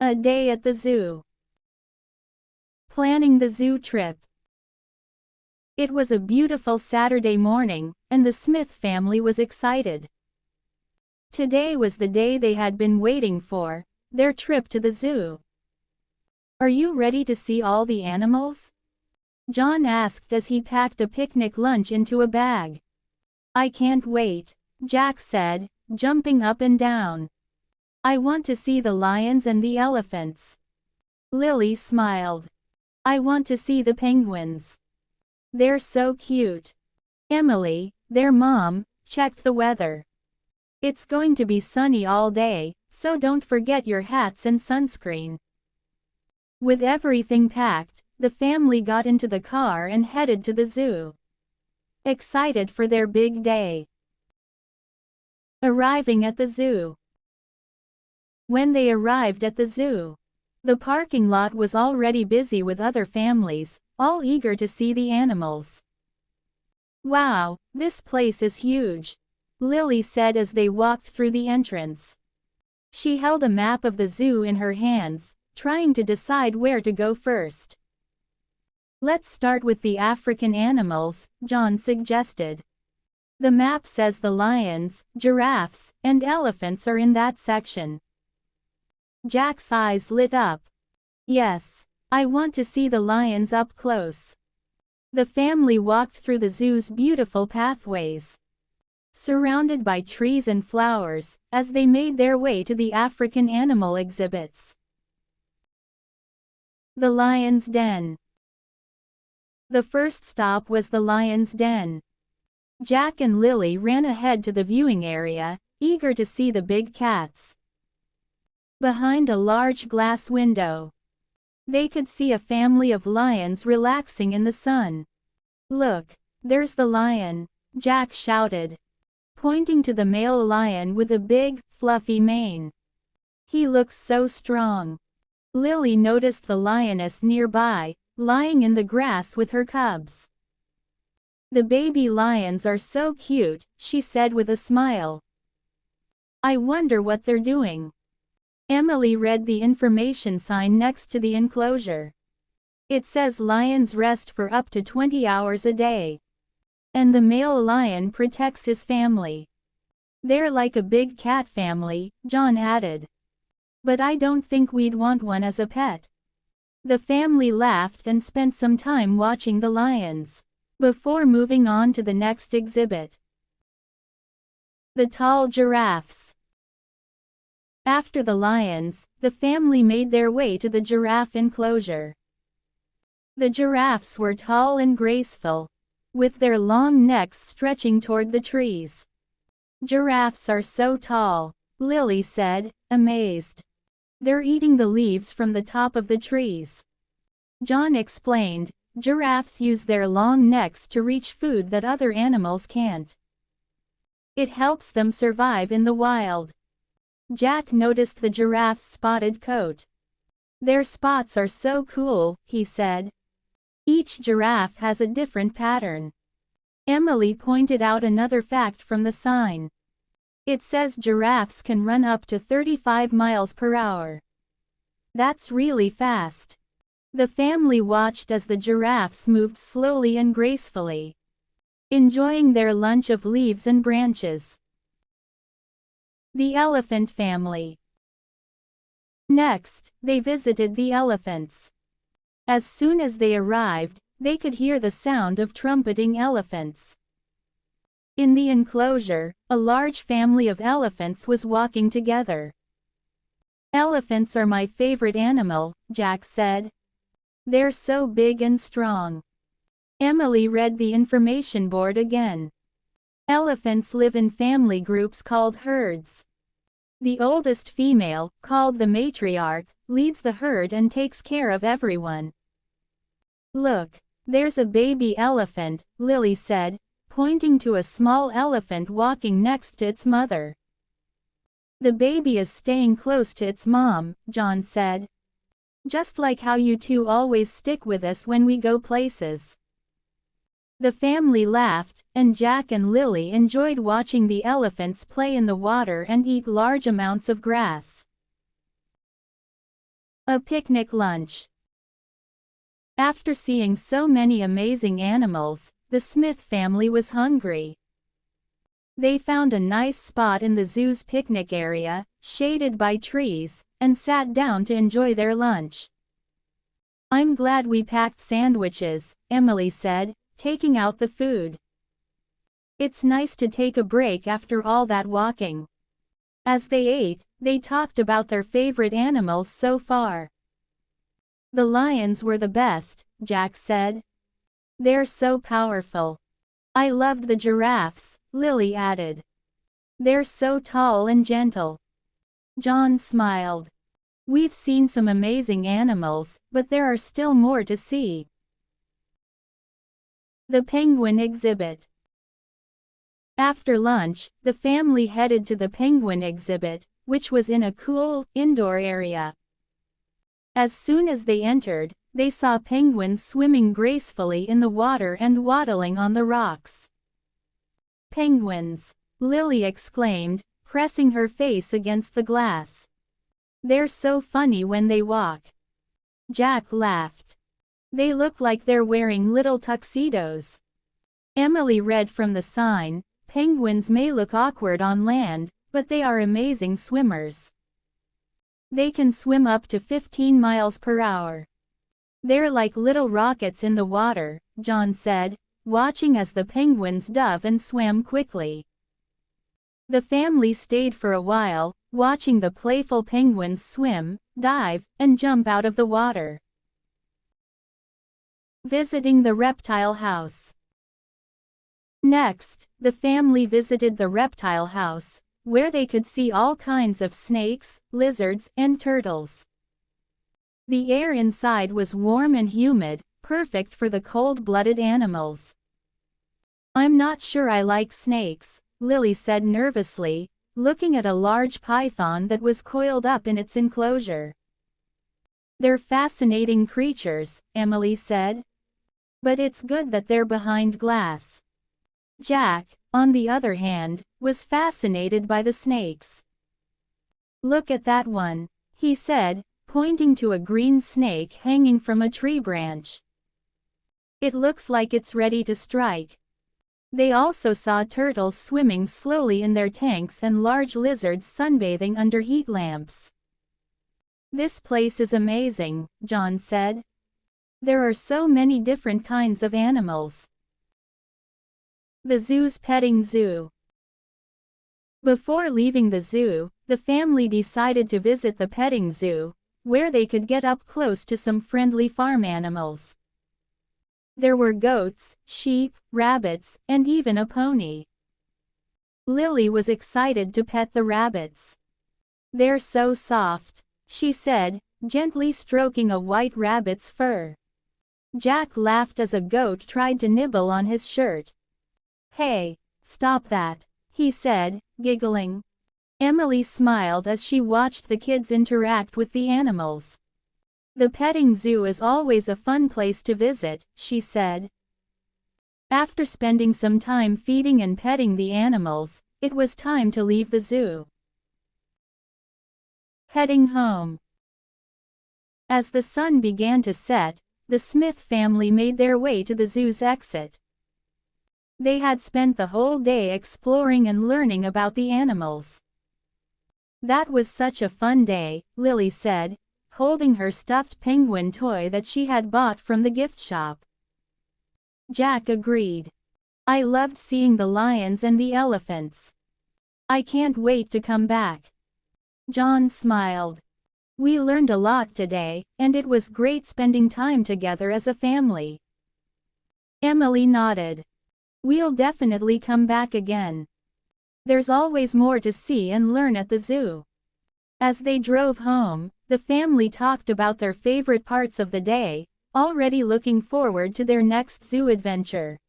A day at the zoo. Planning the zoo trip. It was a beautiful Saturday morning, and the Smith family was excited. Today was the day they had been waiting for, their trip to the zoo. "Are you ready to see all the animals?" John asked as he packed a picnic lunch into a bag. "I can't wait," Jack said, jumping up and down. "I want to see the lions and the elephants." Lily smiled. "I want to see the penguins. They're so cute." Emily, their mom, checked the weather. "It's going to be sunny all day, so don't forget your hats and sunscreen." With everything packed, the family got into the car and headed to the zoo. Excited for their big day. Arriving at the zoo. When they arrived at the zoo, the parking lot was already busy with other families, all eager to see the animals. "Wow, this place is huge," Lily said as they walked through the entrance. She held a map of the zoo in her hands, trying to decide where to go first. "Let's start with the African animals," John suggested. "The map says the lions, giraffes, and elephants are in that section." Jack's eyes lit up. "Yes, I want to see the lions up close." The family walked through the zoo's beautiful pathways, surrounded by trees and flowers, as they made their way to the African animal exhibits. The Lion's Den. The first stop was the Lion's Den. Jack and Lily ran ahead to the viewing area, eager to see the big cats. Behind a large glass window, they could see a family of lions relaxing in the sun. "Look, there's the lion," Jack shouted, pointing to the male lion with a big, fluffy mane. "He looks so strong." Lily noticed the lioness nearby, lying in the grass with her cubs. "The baby lions are so cute," she said with a smile. "I wonder what they're doing." Emily read the information sign next to the enclosure. It says lions rest for up to 20 hours a day. And the male lion protects his family. "They're like a big cat family," John added. "But I don't think we'd want one as a pet." The family laughed and spent some time watching the lions, before moving on to the next exhibit. The tall giraffes. After the lions, the family made their way to the giraffe enclosure. The giraffes were tall and graceful, with their long necks stretching toward the trees. "Giraffes are so tall," Lily said, amazed. "They're eating the leaves from the top of the trees." John explained, "Giraffes use their long necks to reach food that other animals can't. It helps them survive in the wild." Jack noticed the giraffe's spotted coat. "Their spots are so cool," he said. "Each giraffe has a different pattern." Emily pointed out another fact from the sign. It says giraffes can run up to 35 miles per hour. "That's really fast." The family watched as the giraffes moved slowly and gracefully, enjoying their lunch of leaves and branches. The elephant family. Next, they visited the elephants. As soon as they arrived, they could hear the sound of trumpeting elephants. In the enclosure, a large family of elephants was walking together. "Elephants are my favorite animal," Jack said. "They're so big and strong." Emily read the information board again. Elephants live in family groups called herds. The oldest female, called the matriarch, leads the herd and takes care of everyone. "Look, there's a baby elephant," Lily said, pointing to a small elephant walking next to its mother. "The baby is staying close to its mom," John said. "Just like how you two always stick with us when we go places." The family laughed, and Jack and Lily enjoyed watching the elephants play in the water and eat large amounts of grass. A picnic lunch. After seeing so many amazing animals, the Smith family was hungry. They found a nice spot in the zoo's picnic area, shaded by trees, and sat down to enjoy their lunch. "I'm glad we packed sandwiches," Emily said, taking out the food. "It's nice to take a break after all that walking." As they ate, they talked about their favorite animals so far. "The lions were the best," Jack said. "They're so powerful." "I loved the giraffes," Lily added. "They're so tall and gentle." John smiled. "We've seen some amazing animals, but there are still more to see." The penguin exhibit. After lunch, the family headed to the penguin exhibit, which was in a cool, indoor area. As soon as they entered, they saw penguins swimming gracefully in the water and waddling on the rocks. "Penguins!" Lily exclaimed, pressing her face against the glass. "They're so funny when they walk." Jack laughed. "They look like they're wearing little tuxedos." Emily read from the sign, "Penguins may look awkward on land, but they are amazing swimmers. They can swim up to 15 miles per hour. They're like little rockets in the water," John said, watching as the penguins dove and swam quickly. The family stayed for a while, watching the playful penguins swim, dive, and jump out of the water. Visiting the reptile house. Next, the family visited the reptile house, where they could see all kinds of snakes, lizards, and turtles. The air inside was warm and humid, perfect for the cold-blooded animals. "I'm not sure I like snakes," Lily said nervously, looking at a large python that was coiled up in its enclosure. "They're fascinating creatures," Emily said. "But it's good that they're behind glass." Jack, on the other hand, was fascinated by the snakes. "Look at that one," he said, pointing to a green snake hanging from a tree branch. "It looks like it's ready to strike." They also saw turtles swimming slowly in their tanks and large lizards sunbathing under heat lamps. "This place is amazing," John said. "There are so many different kinds of animals." The zoo's petting zoo. Before leaving the zoo, the family decided to visit the petting zoo, where they could get up close to some friendly farm animals. There were goats, sheep, rabbits, and even a pony. Lily was excited to pet the rabbits. "They're so soft," she said, gently stroking a white rabbit's fur. Jack laughed as a goat tried to nibble on his shirt. "Hey, stop that," he said, giggling. Emily smiled as she watched the kids interact with the animals. "The petting zoo is always a fun place to visit," she said. After spending some time feeding and petting the animals, it was time to leave the zoo. Heading home. As the sun began to set, the Smith family made their way to the zoo's exit. They had spent the whole day exploring and learning about the animals. "That was such a fun day," Lily said, holding her stuffed penguin toy that she had bought from the gift shop. Jack agreed. "I loved seeing the lions and the elephants. I can't wait to come back." John smiled. "We learned a lot today, and it was great spending time together as a family." Emily nodded. "We'll definitely come back again. There's always more to see and learn at the zoo." As they drove home, the family talked about their favorite parts of the day, already looking forward to their next zoo adventure.